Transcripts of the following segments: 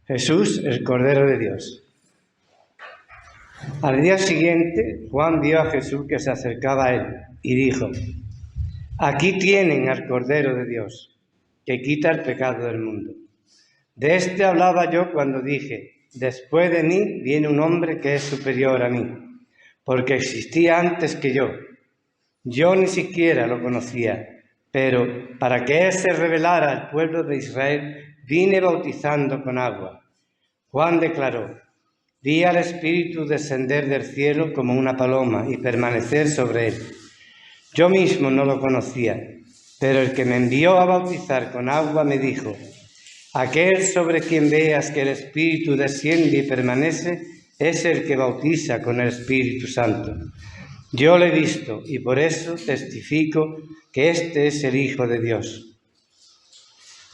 Jesús, el Cordero de Dios. Al día siguiente, Juan vio a Jesús que se acercaba a él y dijo: Aquí tienen al Cordero de Dios, que quita el pecado del mundo. De este hablaba yo cuando dije: después de mí viene un hombre que es superior a mí, porque existía antes que yo. Yo ni siquiera lo conocía, pero para que él se revelara al pueblo de Israel, vine bautizando con agua. Juan declaró: vi al Espíritu descender del cielo como una paloma y permanecer sobre él. Yo mismo no lo conocía, pero el que me envió a bautizar con agua me dijo: aquel sobre quien veas que el Espíritu desciende y permanece es el que bautiza con el Espíritu Santo. Yo lo he visto y por eso testifico que este es el Hijo de Dios.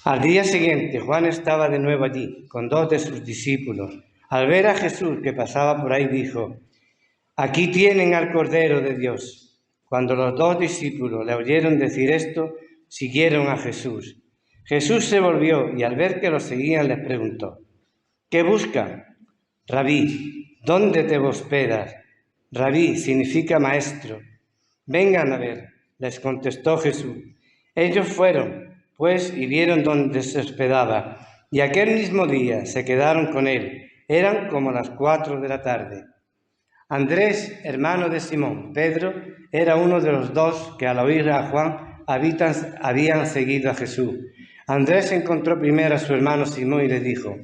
Al día siguiente, Juan estaba de nuevo allí con 2 de sus discípulos. Al ver a Jesús que pasaba por ahí, dijo: aquí tienen al Cordero de Dios. Cuando los 2 discípulos le oyeron decir esto, siguieron a Jesús. Jesús se volvió y al ver que los seguían les preguntó: ¿qué buscan? Rabí, ¿dónde te hospedas? Rabí significa maestro. Vengan a ver, les contestó Jesús. Ellos fueron, pues, y vieron dónde se hospedaba, y aquel mismo día se quedaron con él. Eran como las 4 de la tarde. Andrés, hermano de Simón, Pedro, era uno de los 2 que al oír a Juan habían seguido a Jesús. Andrés encontró primero a su hermano Simón y le dijo: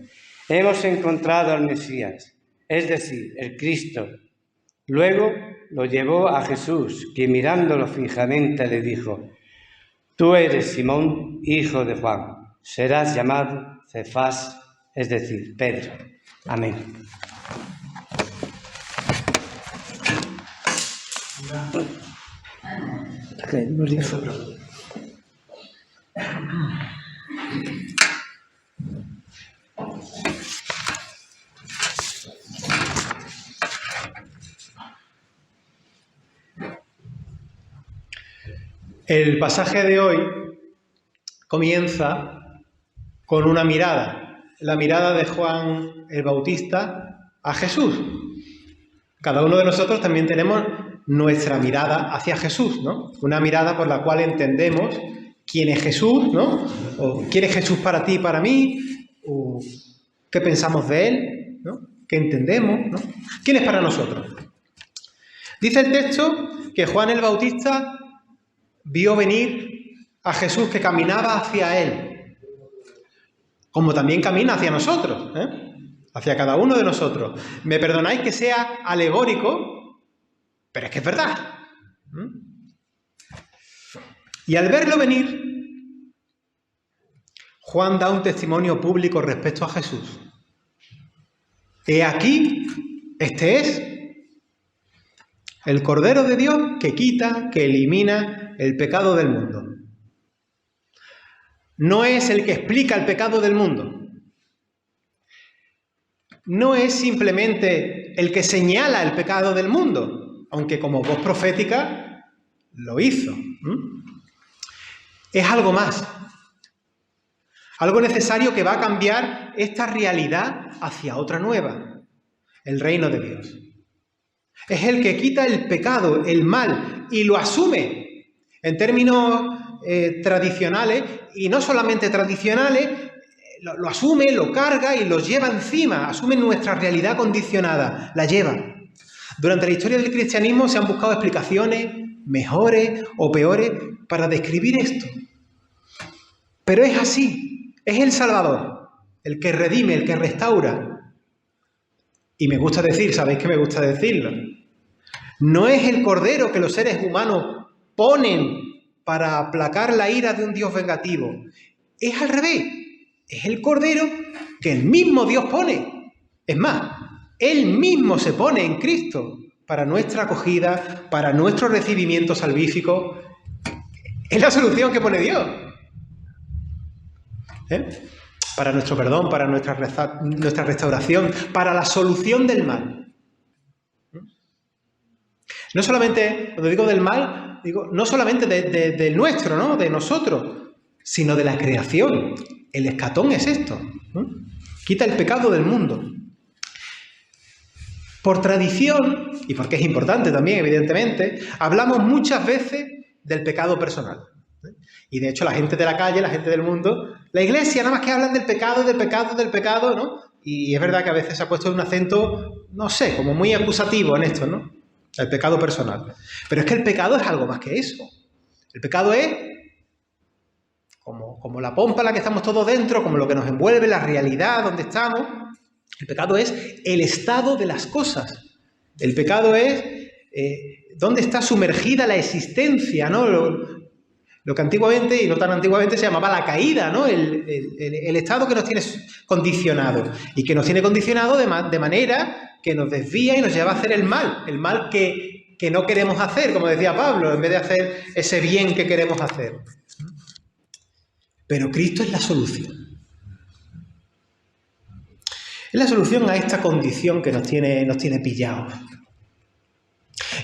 hemos encontrado al Mesías, es decir, el Cristo. Luego lo llevó a Jesús, quien mirándolo fijamente le dijo: tú eres Simón, hijo de Juan, serás llamado Cefás, es decir, Pedro. Amén. El pasaje de hoy comienza con una mirada, la mirada de Juan el Bautista a Jesús. Cada uno de nosotros también tenemos nuestra mirada hacia Jesús, ¿no? Una mirada por la cual entendemos quién es Jesús, ¿no? O quién es Jesús para ti y para mí, o qué pensamos de él, ¿no? ¿Qué entendemos, ¿no? ¿Quién es para nosotros? Dice el texto que Juan el Bautista vio venir a Jesús que caminaba hacia él, como también camina hacia nosotros, hacia cada uno de nosotros. Me perdonáis que sea alegórico, pero es que es verdad. Y al verlo venir, Juan da un testimonio público respecto a Jesús. He aquí, este es el Cordero de Dios que quita, que elimina el pecado del mundo. No es el que explica el pecado del mundo. No es simplemente el que señala el pecado del mundo, aunque como voz profética lo hizo. Es algo más. Algo necesario que va a cambiar esta realidad hacia otra nueva, el reino de Dios. Es el que quita el pecado, el mal, y lo asume en términos tradicionales, y no solamente tradicionales, lo asume, lo carga y lo lleva encima, asume nuestra realidad condicionada, la lleva. Durante la historia del cristianismo se han buscado explicaciones mejores o peores para describir esto. Pero es así, es el Salvador, el que redime, el que restaura. Y me gusta decir, ¿sabéis que me gusta decirlo? No es el Cordero que los seres humanos ponen para aplacar la ira de un Dios vengativo. Es al revés. Es el Cordero que el mismo Dios pone. Es más, Él mismo se pone en Cristo para nuestra acogida, para nuestro recibimiento salvífico. Es la solución que pone Dios. Para nuestro perdón, para nuestra restauración, para la solución del mal. No solamente, cuando digo del mal, digo no solamente del nuestro, ¿no? De nosotros, sino de la creación. El escatón es esto, ¿no? Quita el pecado del mundo. Por tradición, y porque es importante también, evidentemente, hablamos muchas veces del pecado personal. Y de hecho la gente de la calle, la gente del mundo, la Iglesia nada más que hablan del pecado, ¿no? Y es verdad que a veces se ha puesto un acento, no sé, como muy acusativo en esto, ¿no? El pecado personal. Pero es que el pecado es algo más que eso. El pecado es como la pompa en la que estamos todos dentro, como lo que nos envuelve, la realidad donde estamos. El pecado es el estado de las cosas. El pecado es dónde está sumergida la existencia, ¿no? Lo que antiguamente, y no tan antiguamente, se llamaba la caída, ¿no? El estado que nos tiene condicionado. Y que nos tiene condicionado de manera que nos desvía y nos lleva a hacer el mal que no queremos hacer, como decía Pablo, en vez de hacer ese bien que queremos hacer. Pero Cristo es la solución. Es la solución a esta condición que nos tiene pillados.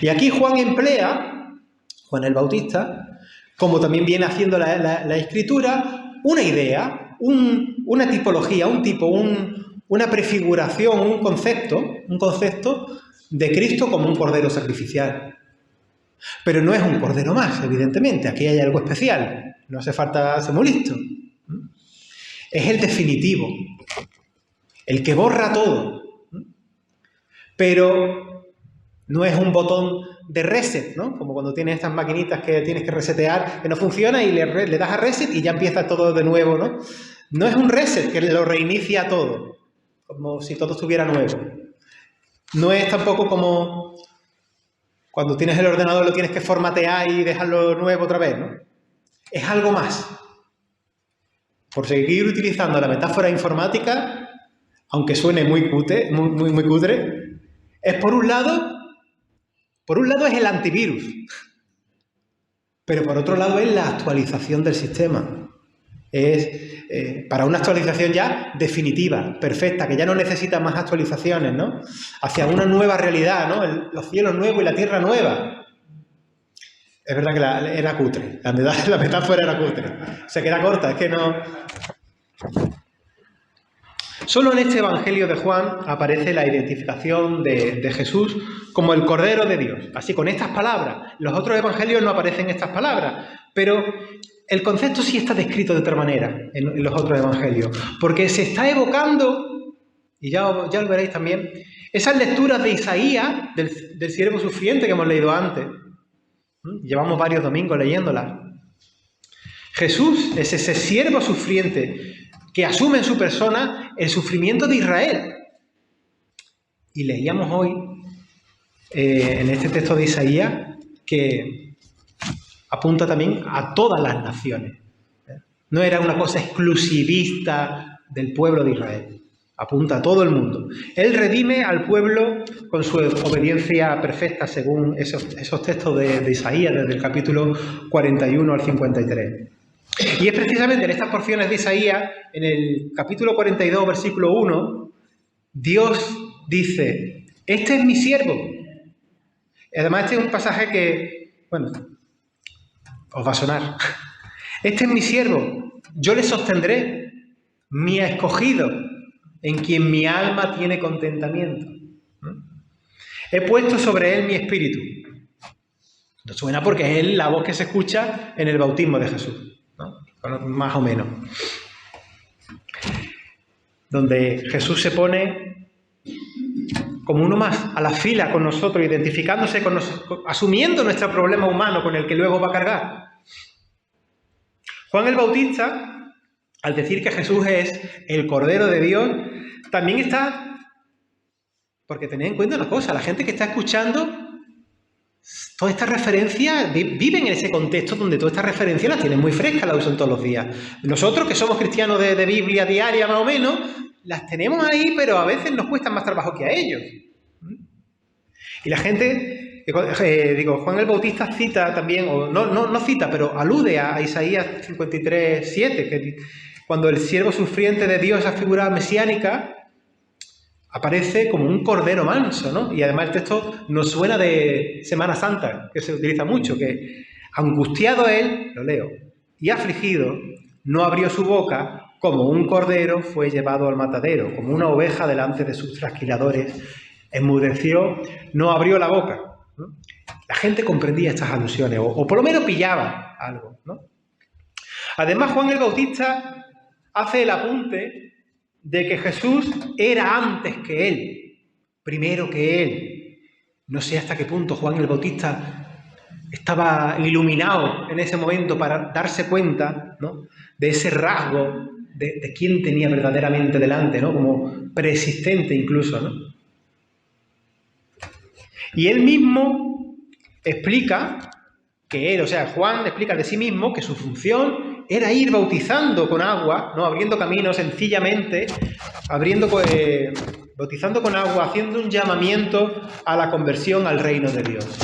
Y aquí Juan el Bautista, como también viene haciendo la Escritura, una idea, una tipología, un tipo, una prefiguración, un concepto de Cristo como un cordero sacrificial. Pero no es un cordero más, evidentemente. Aquí hay algo especial. No hace falta ser muy listo. Es el definitivo. El que borra todo. Pero no es un botón de reset, ¿no? Como cuando tienes estas maquinitas que tienes que resetear, que no funciona y le das a reset y ya empieza todo de nuevo, ¿no? No es un reset que lo reinicia todo, como si todo estuviera nuevo. No es tampoco como cuando tienes el ordenador lo tienes que formatear y dejarlo nuevo otra vez, ¿no? Es algo más. Por seguir utilizando la metáfora informática, aunque suene muy cutre, es por un lado es el antivirus, pero por otro lado es la actualización del sistema. Es para una actualización ya definitiva, perfecta, que ya no necesita más actualizaciones, ¿no? Hacia una nueva realidad, ¿no? Los cielos nuevos y la tierra nueva. Es verdad que era cutre, la metáfora era cutre. Se queda corta, es que no... Solo en este Evangelio de Juan aparece la identificación de Jesús como el Cordero de Dios. Así, con estas palabras. Los otros evangelios no aparecen estas palabras, pero el concepto sí está descrito de otra manera en los otros evangelios, porque se está evocando, y ya lo veréis también, esas lecturas de Isaías, del siervo sufriente que hemos leído antes. Llevamos varios domingos leyéndolas. Jesús es ese siervo sufriente que asume en su persona el sufrimiento de Israel. Y leíamos hoy, en este texto de Isaías, que apunta también a todas las naciones. No era una cosa exclusivista del pueblo de Israel. Apunta a todo el mundo. Él redime al pueblo con su obediencia perfecta, según esos textos de Isaías, desde el capítulo 41 al 53. Y es precisamente en estas porciones de Isaías, en el capítulo 42, versículo 1, Dios dice: este es mi siervo. Además, este es un pasaje que, bueno, os va a sonar. Este es mi siervo, yo le sostendré, mi escogido, en quien mi alma tiene contentamiento. He puesto sobre él mi espíritu. No suena porque es la voz que se escucha en el bautismo de Jesús, ¿no? Más o menos. Donde Jesús se pone como uno más a la fila con nosotros, identificándose con nosotros, asumiendo nuestro problema humano con el que luego va a cargar. Juan el Bautista, al decir que Jesús es el Cordero de Dios, también está, porque tened en cuenta una cosa, la gente que está escuchando toda esta referencia, viven en ese contexto donde toda esta referencia la tienen muy fresca, la usan todos los días. Nosotros, que somos cristianos de Biblia diaria más o menos, las tenemos ahí, pero a veces nos cuesta más trabajo que a ellos. Y la gente, Juan el Bautista cita también, o no cita, pero alude a Isaías 53:7, que cuando el siervo sufriente de Dios, esa figura mesiánica, aparece como un cordero manso, ¿no? Y además el texto nos suena de Semana Santa, que se utiliza mucho, que angustiado él, lo leo, y afligido, no abrió su boca, como un cordero fue llevado al matadero, como una oveja delante de sus trasquiladores, enmudeció, no abrió la boca, ¿no? La gente comprendía estas alusiones, o por lo menos pillaba algo, ¿no? Además, Juan el Bautista hace el apunte de que Jesús era antes que él, primero que él. No sé hasta qué punto Juan el Bautista estaba iluminado en ese momento para darse cuenta, ¿no?, de ese rasgo de quién tenía verdaderamente delante, ¿no?, como preexistente incluso, ¿no? Y él mismo explica que él, o sea, Juan explica de sí mismo que su función era ir bautizando con agua, ¿no?, abriendo camino sencillamente, bautizando con agua, haciendo un llamamiento a la conversión al reino de Dios.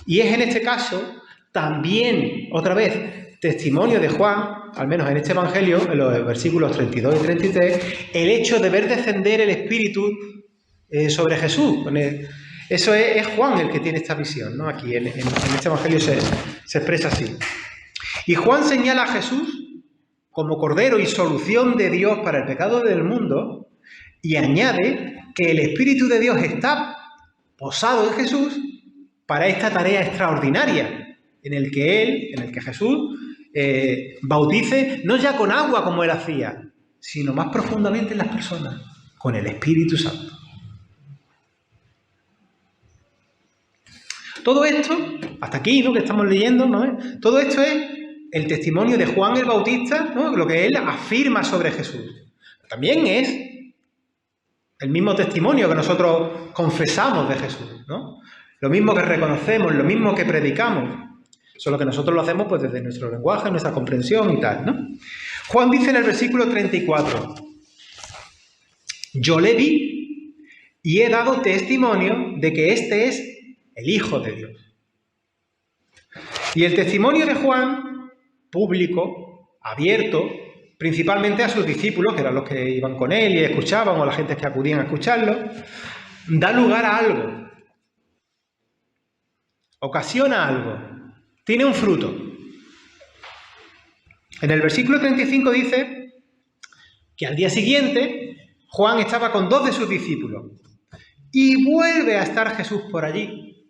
Y es en este caso también, otra vez, testimonio de Juan, al menos en este Evangelio, en los versículos 32 y 33, el hecho de ver descender el Espíritu sobre Jesús. Eso es Juan el que tiene esta visión, ¿no? Aquí en este Evangelio se expresa así. Y Juan señala a Jesús como Cordero y solución de Dios para el pecado del mundo, y añade que el Espíritu de Dios está posado en Jesús para esta tarea extraordinaria, en el que Jesús bautice, no ya con agua como él hacía, sino más profundamente en las personas, con el Espíritu Santo. Todo esto, hasta aquí, ¿no?, que estamos leyendo, ¿no?, todo esto es el testimonio de Juan el Bautista, ¿no?, lo que él afirma sobre Jesús. También es el mismo testimonio que nosotros confesamos de Jesús, ¿no? Lo mismo que reconocemos, lo mismo que predicamos. Solo que nosotros lo hacemos pues desde nuestro lenguaje, nuestra comprensión y tal, ¿no? Juan dice en el versículo 34, yo le vi y he dado testimonio de que este es el Hijo de Dios. Y el testimonio de Juan, público, abierto, principalmente a sus discípulos, que eran los que iban con él y escuchaban, o la gente que acudían a escucharlo, da lugar a algo, ocasiona algo, tiene un fruto. En el versículo 35 dice que al día siguiente Juan estaba con 2 de sus discípulos y vuelve a estar Jesús por allí.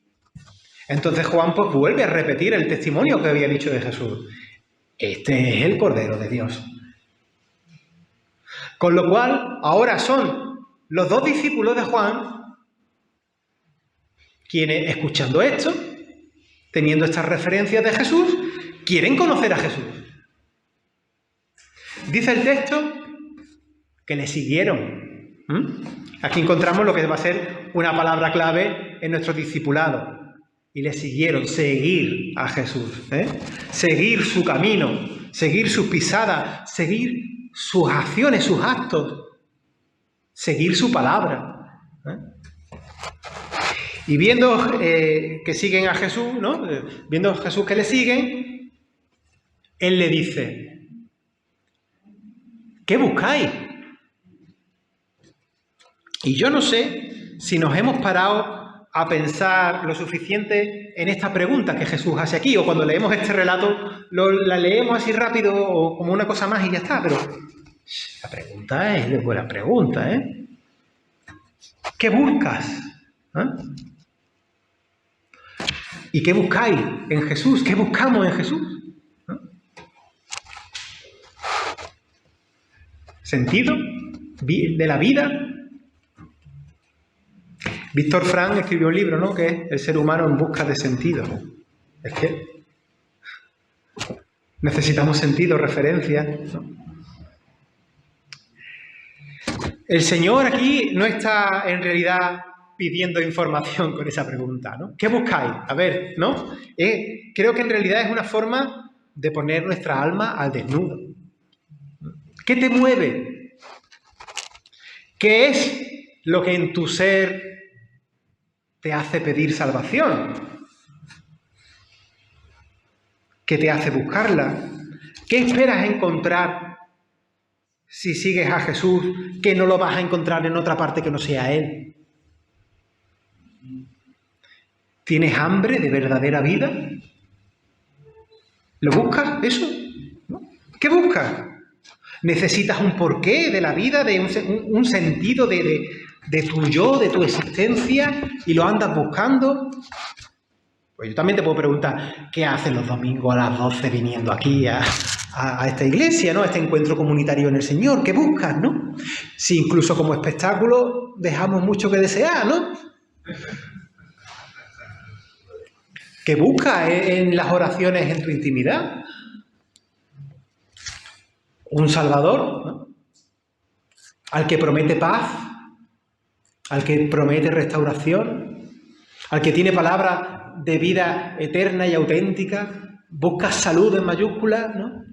Entonces Juan pues vuelve a repetir el testimonio que había dicho de Jesús. Este es el Cordero de Dios. Con lo cual, ahora son los 2 discípulos de Juan quienes, escuchando esto, teniendo estas referencias de Jesús, quieren conocer a Jesús. Dice el texto que le siguieron. Aquí encontramos lo que va a ser una palabra clave en nuestro discipulado. Y le siguieron, seguir a Jesús, seguir su camino, seguir sus pisadas, seguir sus acciones, sus actos, seguir su palabra. Y viendo que siguen a Jesús, ¿no?, viendo a Jesús que le siguen, él le dice, ¿qué buscáis? Y yo no sé si nos hemos parado a pensar lo suficiente en esta pregunta que Jesús hace aquí, o cuando leemos este relato, la leemos así rápido o como una cosa más y ya está, pero la pregunta es buena pregunta, ¿eh? ¿Qué buscas? ¿Y qué buscáis en Jesús? ¿Qué buscamos en Jesús? ¿Sentido de la vida? Víctor Frank escribió un libro, ¿no?, que es El ser humano en busca de sentido. Es que necesitamos sentido, referencia, ¿no? El Señor aquí no está en realidad pidiendo información con esa pregunta, ¿no? ¿Qué buscáis? A ver, ¿no? Creo que en realidad es una forma de poner nuestra alma al desnudo. ¿Qué te mueve? ¿Qué es lo que en tu ser te hace pedir salvación? ¿Qué te hace buscarla? ¿Qué esperas encontrar si sigues a Jesús, que no lo vas a encontrar en otra parte que no sea Él? ¿Tienes hambre de verdadera vida? ¿Lo buscas eso? ¿No? ¿Qué buscas? Necesitas un porqué de la vida, de un sentido de tu yo, de tu existencia, y lo andas buscando. Pues yo también te puedo preguntar, ¿qué haces los domingos a las 12 viniendo aquí a esta iglesia, ¿no? A este encuentro comunitario en el Señor? ¿Qué buscas, no? Si incluso como espectáculo dejamos mucho que desear, ¿no? ¿Qué buscas en las oraciones en tu intimidad? Un Salvador, ¿no? Al que promete paz, al que promete restauración, al que tiene palabras de vida eterna y auténtica. ¿Buscas salud en mayúsculas, no?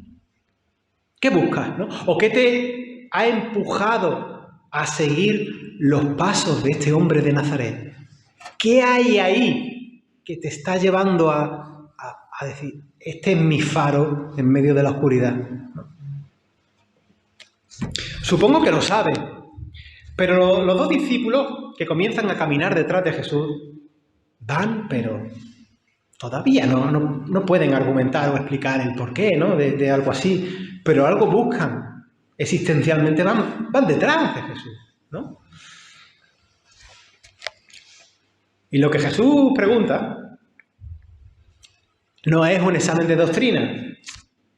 ¿Qué buscas, no? ¿O qué te ha empujado a seguir los pasos de este hombre de Nazaret? ¿Qué hay ahí que te está llevando a decir, este es mi faro en medio de la oscuridad? Supongo que lo saben, pero los dos discípulos que comienzan a caminar detrás de Jesús van, pero todavía no pueden argumentar o explicar el porqué, ¿no? de algo así, pero algo buscan. Existencialmente van detrás de Jesús, ¿no? Y lo que Jesús pregunta no es un examen de doctrina,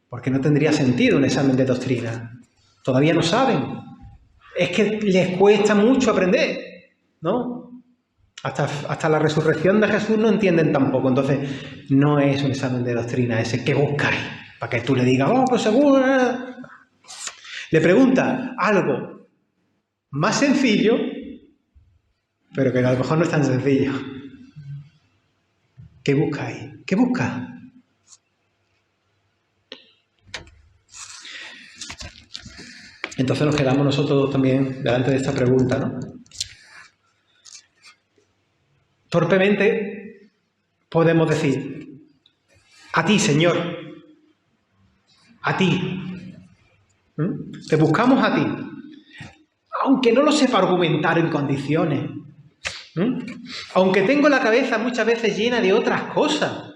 porque no tendría sentido un examen de doctrina. Todavía no saben. Es que les cuesta mucho aprender, ¿no? Hasta la resurrección de Jesús no entienden tampoco. Entonces, no es un examen de doctrina ese que buscáis, para que tú le digas, oh, pues seguro. Le pregunta algo más sencillo, pero que a lo mejor no es tan sencillo. ¿Qué buscáis? ¿Qué buscas? Entonces nos quedamos nosotros también delante de esta pregunta, ¿no? Torpemente podemos decir, a ti, Señor, a ti. Te buscamos a ti. Aunque no lo sepa argumentar en condiciones. Aunque tengo la cabeza muchas veces llena de otras cosas.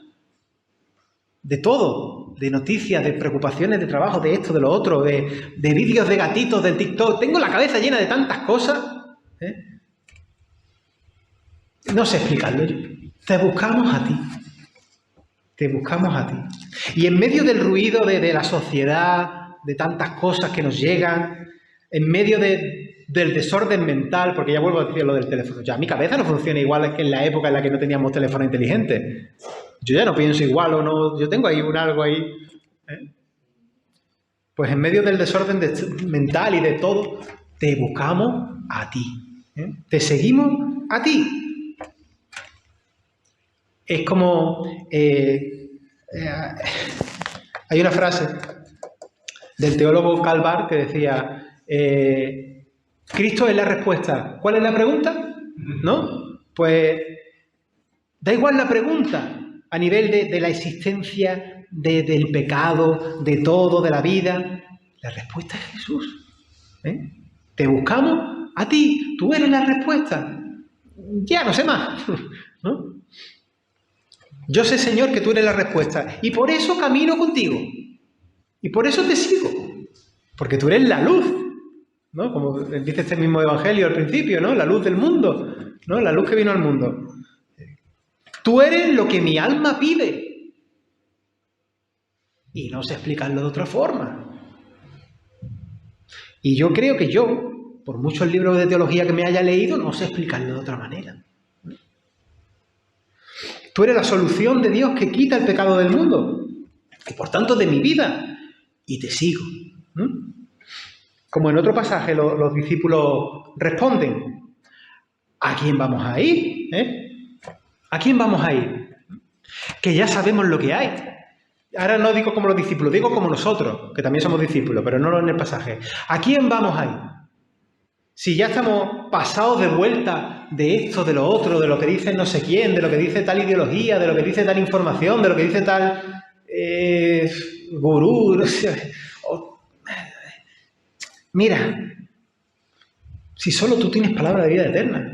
De todo. De noticias, de preocupaciones, de trabajo, de esto, de lo otro, de vídeos de gatitos, del TikTok. Tengo la cabeza llena de tantas cosas. No sé explicarlo. Te buscamos a ti. Te buscamos a ti. Y en medio del ruido de la sociedad, de tantas cosas que nos llegan, en medio del desorden mental, porque ya vuelvo a decir lo del teléfono, ya mi cabeza no funciona igual que en la época en la que no teníamos teléfono inteligente. Yo ya no pienso igual o no, yo tengo ahí algo ahí. Pues en medio del desorden mental y de todo, te buscamos a ti. Te seguimos a ti. Es como... hay una frase del teólogo Karl Barth que decía, Cristo es la respuesta. ¿Cuál es la pregunta? ¿No? Pues da igual la pregunta a nivel de la existencia del pecado, de todo, de la vida. La respuesta es Jesús. Te buscamos a ti. Tú eres la respuesta. Ya, no sé más. ¿No? Yo sé, Señor, que tú eres la respuesta. Y por eso camino contigo. Y por eso te sigo. Porque tú eres la luz, ¿no? Como dice este mismo evangelio al principio, ¿no? La luz del mundo, ¿no? La luz que vino al mundo. Tú eres lo que mi alma pide. Y no sé explicarlo de otra forma. Y yo creo que yo, por muchos libros de teología que me haya leído, no sé explicarlo de otra manera. Tú eres la solución de Dios que quita el pecado del mundo. Y por tanto de mi vida. Y te sigo. Como en otro pasaje los discípulos responden, ¿a quién vamos a ir? ¿A quién vamos a ir? Que ya sabemos lo que hay. Ahora no digo como los discípulos, digo como nosotros, que también somos discípulos, pero no en el pasaje. ¿A quién vamos a ir? Si ya estamos pasados de vuelta de esto, de lo otro, de lo que dice no sé quién, de lo que dice tal ideología, de lo que dice tal información, de lo que dice tal gurú, no sé. Mira, si solo tú tienes palabra de vida eterna.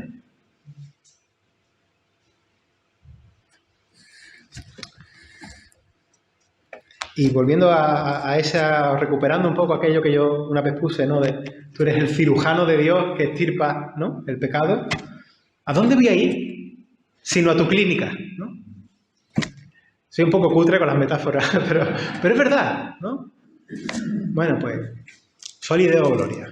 Y volviendo a esa, recuperando un poco aquello que yo una vez puse, ¿no? De tú eres el cirujano de Dios que extirpa, ¿no?, el pecado. ¿A dónde voy a ir? Sino a tu clínica, ¿no? Soy un poco cutre con las metáforas, pero es verdad, ¿no? Bueno, pues, Soli Deo Gloria.